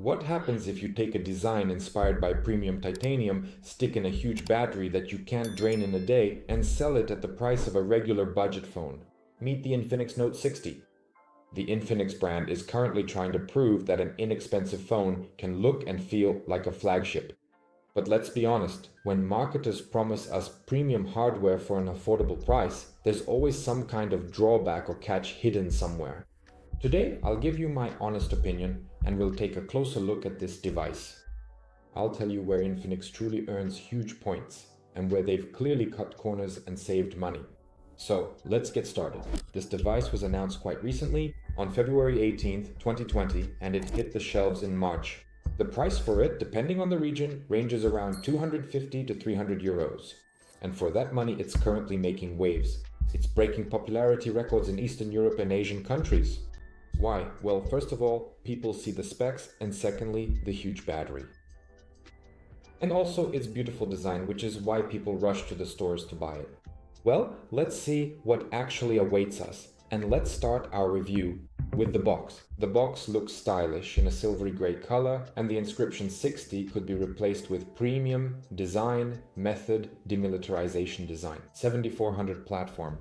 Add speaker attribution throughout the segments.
Speaker 1: What happens if you take a design inspired by premium titanium, stick in a huge battery that you can't drain in a day, and sell it at the price of a regular budget phone? Meet the INFINIX Note 60. The INFINIX brand is currently trying to prove that an inexpensive phone can look and feel like a flagship. But let's be honest, when marketers promise us premium hardware for an affordable price, there's always some kind of drawback or catch hidden somewhere. Today, I'll give you my honest opinion and we'll take a closer look at this device. I'll tell you where INFINIX truly earns huge points and where they've clearly cut corners and saved money. So, let's get started. This device was announced quite recently, on February 18th, 2020, and it hit the shelves in March. The price for it, depending on the region, ranges around 250 to 300 euros. And for that money, it's currently making waves. It's breaking popularity records in Eastern Europe and Asian countries. Why? Well, first of all, people see the specs, and secondly, the huge battery. And also its beautiful design, which is why people rush to the stores to buy it. Well, let's see what actually awaits us, and let's start our review with the box. The box looks stylish in a silvery grey color, and the inscription 60 could be replaced with premium, design, method, demilitarization design, 7400 platform.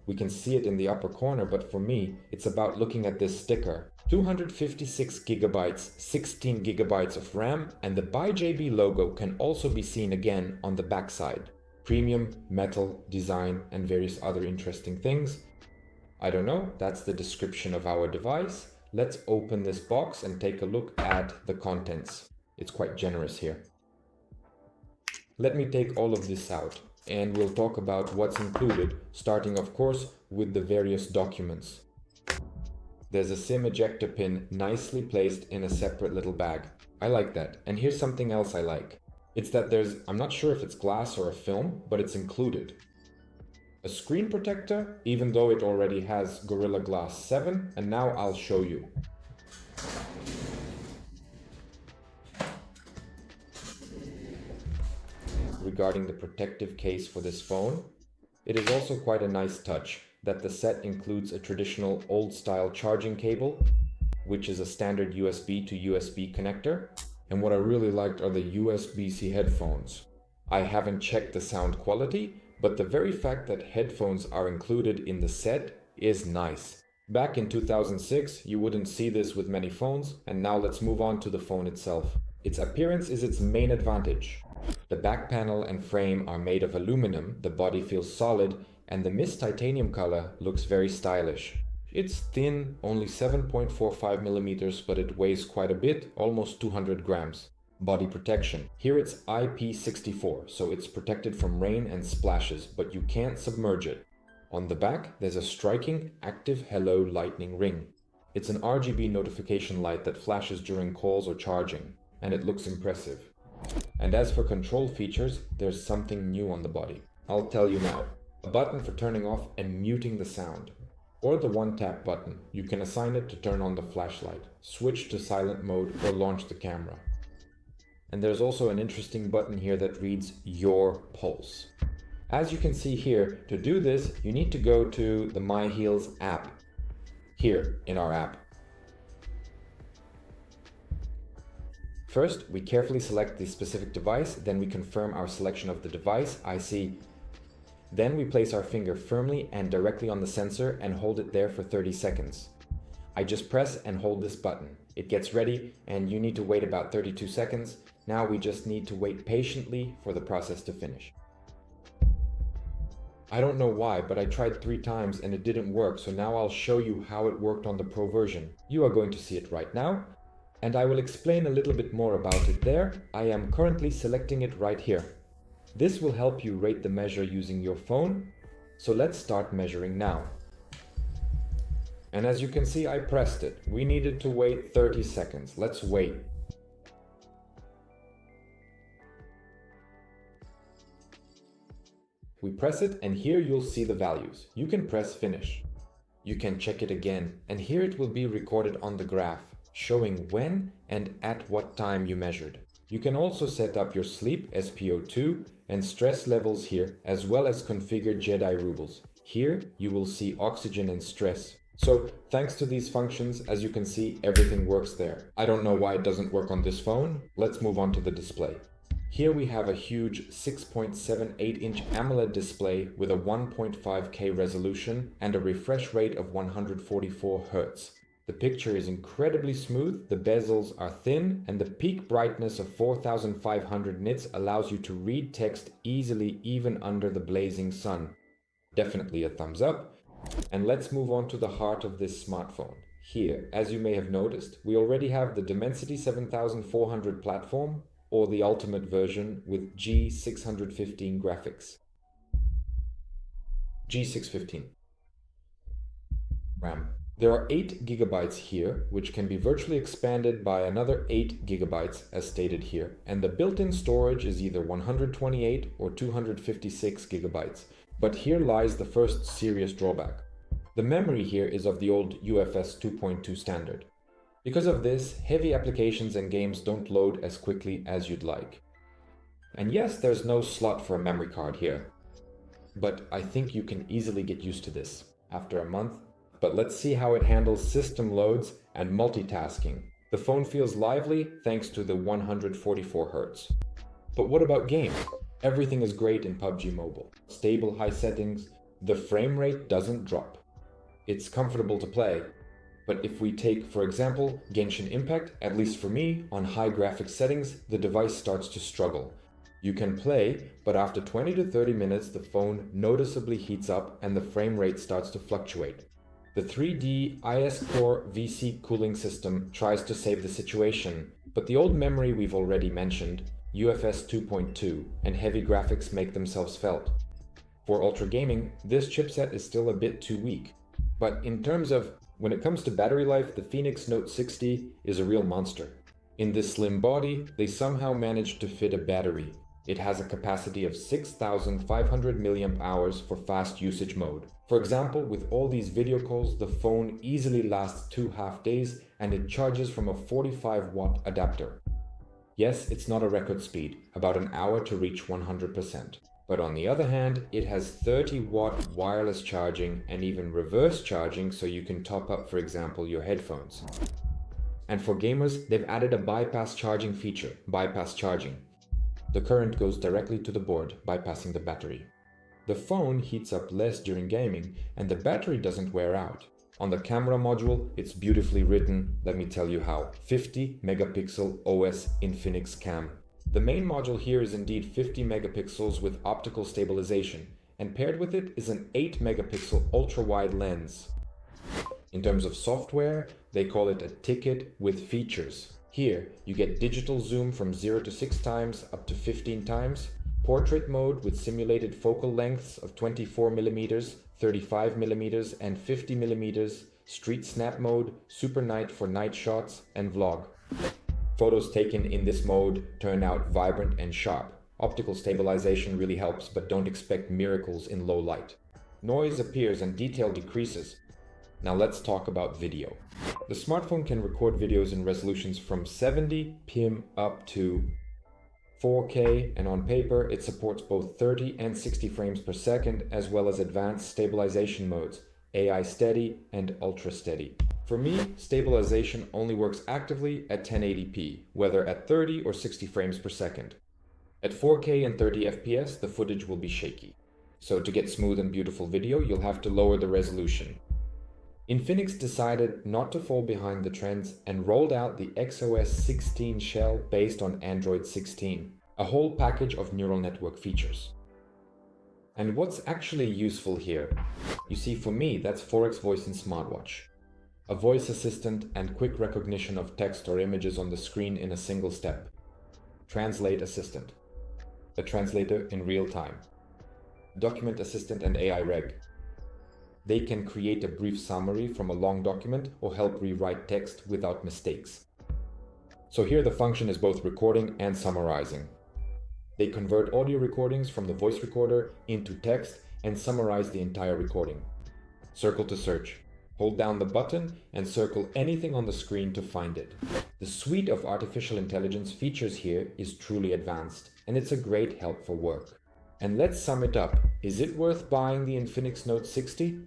Speaker 1: We can see it in the upper corner, but for me, it's about looking at this sticker. 256 gigabytes, 16 gigabytes of RAM, and the by JB logo can also be seen again on the backside. Premium, metal, design, and various other interesting things. I don't know, that's the description of our device. Let's open this box and take a look at the contents. It's quite generous here. Let me take all of this out and we'll talk about what's included, starting of course with the various documents. There's a SIM ejector pin nicely placed in a separate little bag. I like that. And here's something else I like. It's that I'm not sure if it's glass or a film, but it's included. A screen protector, even though it already has Gorilla Glass 7, and now I'll show you. Regarding the protective case for this phone, it is also quite a nice touch that the set includes a traditional old-style charging cable, which is a standard USB to USB connector, and what I really liked are the USB-C headphones. I haven't checked the sound quality, but the very fact that headphones are included in the set is nice. Back in 2006, you wouldn't see this with many phones, and now let's move on to the phone itself. Its appearance is its main advantage. The back panel and frame are made of aluminum, the body feels solid, and the mist titanium color looks very stylish. It's thin, only 7.45 millimeters, but it weighs quite a bit, almost 200 grams. Body protection. Here it's IP64, so it's protected from rain and splashes, but you can't submerge it. On the back, there's a striking active hello lightning ring. It's an RGB notification light that flashes during calls or charging, and it looks impressive. And as for control features, there's something new on the body. I'll tell you now. A button for turning off and muting the sound. Or the one-tap button. You can assign it to turn on the flashlight, switch to silent mode, or launch the camera. And there's also an interesting button here that reads Your Pulse. As you can see here, to do this, you need to go to the My Heels app. Here in our app. First, we carefully select the specific device, then we confirm our selection of the device, IC. Then we place our finger firmly and directly on the sensor and hold it there for 30 seconds. I just press and hold this button. It gets ready and you need to wait about 32 seconds. Now we just need to wait patiently for the process to finish. I don't know why, but I tried 3 times and it didn't work, so now I'll show you how it worked on the Pro version. You are going to see it right now, and I will explain a little bit more about it there. I am currently selecting it right here. This will help you rate the measure using your phone, so let's start measuring now. And as you can see, I pressed it. We needed to wait 30 seconds. Let's wait. We press it and here you'll see the values. You can press finish. You can check it again and here it will be recorded on the graph, showing when and at what time you measured. You can also set up your sleep SpO2 and stress levels here, as well as configure Jedi rubles. Here you will see oxygen and stress. So thanks to these functions, as you can see, everything works there. I don't know why it doesn't work on this phone. Let's move on to the display. Here we have a huge 6.78-inch AMOLED display with a 1.5K resolution and a refresh rate of 144 Hz. The picture is incredibly smooth, the bezels are thin, and the peak brightness of 4500 nits allows you to read text easily even under the blazing sun. Definitely a thumbs up. And let's move on to the heart of this smartphone. Here, as you may have noticed, we already have the Dimensity 7400 platform, or the ultimate version with G615 graphics. G615 RAM. There are 8 GB here, which can be virtually expanded by another 8 GB as stated here, and the built-in storage is either 128 or 256 GB. But here lies the first serious drawback. The memory here is of the old UFS 2.2 standard. Because of this, heavy applications and games don't load as quickly as you'd like. And yes, there's no slot for a memory card here. But I think you can easily get used to this after a month. But let's see how it handles system loads and multitasking. The phone feels lively thanks to the 144 Hz. But what about games? Everything is great in PUBG Mobile. Stable high settings, the frame rate doesn't drop. It's comfortable to play. But if we take, for example, Genshin Impact, at least for me, on high graphics settings, the device starts to struggle. You can play, but after 20 to 30 minutes, the phone noticeably heats up and the frame rate starts to fluctuate. The 3D IS Core VC cooling system tries to save the situation, but the old memory we've already mentioned, UFS 2.2, and heavy graphics make themselves felt. For ultra gaming, this chipset is still a bit too weak. But in terms of when it comes to battery life, the INFINIX Note 60 is a real monster. In this slim body, they somehow managed to fit a battery. It has a capacity of 6,500 mAh for fast usage mode. For example, with all these video calls, the phone easily lasts 2 half days and it charges from a 45-watt adapter. Yes, it's not a record speed, about an hour to reach 100%. But on the other hand, it has 30-watt wireless charging and even reverse charging so you can top up, for example, your headphones. And for gamers, they've added a bypass charging feature, bypass charging. The current goes directly to the board, bypassing the battery. The phone heats up less during gaming and the battery doesn't wear out. On the camera module, it's beautifully written, let me tell you how. 50 megapixel OS Infinix Cam. The main module here is indeed 50 megapixels with optical stabilization, and paired with it is an 8 megapixel ultra-wide lens. In terms of software, they call it a ticket with features. Here, you get digital zoom from 0 to 6 times up to 15 times, portrait mode with simulated focal lengths of 24mm, 35mm, and 50mm, street snap mode, super night for night shots, and vlog. Photos taken in this mode turn out vibrant and sharp. Optical stabilization really helps, but don't expect miracles in low light. Noise appears and detail decreases. Now let's talk about video. The smartphone can record videos in resolutions from 70 pm up to 4K, and on paper it supports both 30 and 60 frames per second, as well as advanced stabilization modes, AI steady and ultra steady. For me, stabilization only works actively at 1080p, whether at 30 or 60 frames per second. At 4K and 30 FPS, the footage will be shaky. So to get smooth and beautiful video, you'll have to lower the resolution. Infinix decided not to fall behind the trends and rolled out the XOS 16 shell based on Android 16, a whole package of neural network features. And what's actually useful here? You see, for me, that's Forex Voice in Smartwatch. A voice assistant and quick recognition of text or images on the screen in a single step. Translate assistant. A translator in real time. Document assistant and AI reg. They can create a brief summary from a long document or help rewrite text without mistakes. So here the function is both recording and summarizing. They convert audio recordings from the voice recorder into text and summarize the entire recording. Circle to search. Hold down the button and circle anything on the screen to find it. The suite of artificial intelligence features here is truly advanced, and it's a great help for work. And let's sum it up. Is it worth buying the INFINIX Note 60?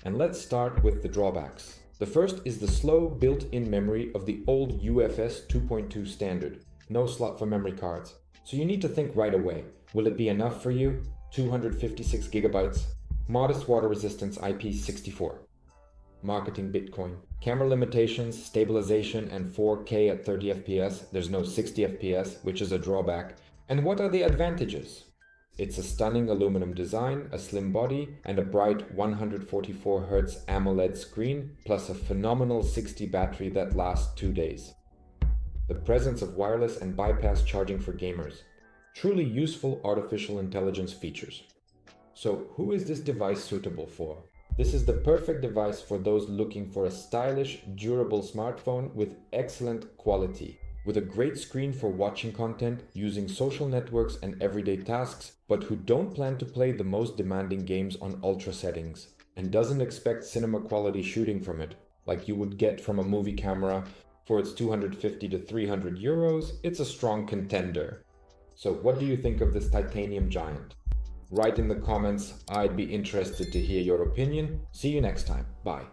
Speaker 1: And let's start with the drawbacks. The first is the slow built-in memory of the old UFS 2.2 standard. No slot for memory cards. So you need to think right away. Will it be enough for you? 256 gigabytes. Modest water resistance IP64. Marketing Bitcoin. Camera limitations, stabilization, and 4K at 30 FPS. There's no 60 FPS, which is a drawback. And what are the advantages? It's a stunning aluminum design, a slim body, and a bright 144Hz AMOLED screen, plus a phenomenal 60 battery that lasts 2 days. The presence of wireless and bypass charging for gamers. Truly useful artificial intelligence features. So, who is this device suitable for? This is the perfect device for those looking for a stylish, durable smartphone with excellent quality. With a great screen for watching content, using social networks and everyday tasks, but who don't plan to play the most demanding games on ultra settings, and doesn't expect cinema quality shooting from it, like you would get from a movie camera. For its 250 to 300 euros, it's a strong contender. So what do you think of this titanium giant? Write in the comments, I'd be interested to hear your opinion. See you next time, bye.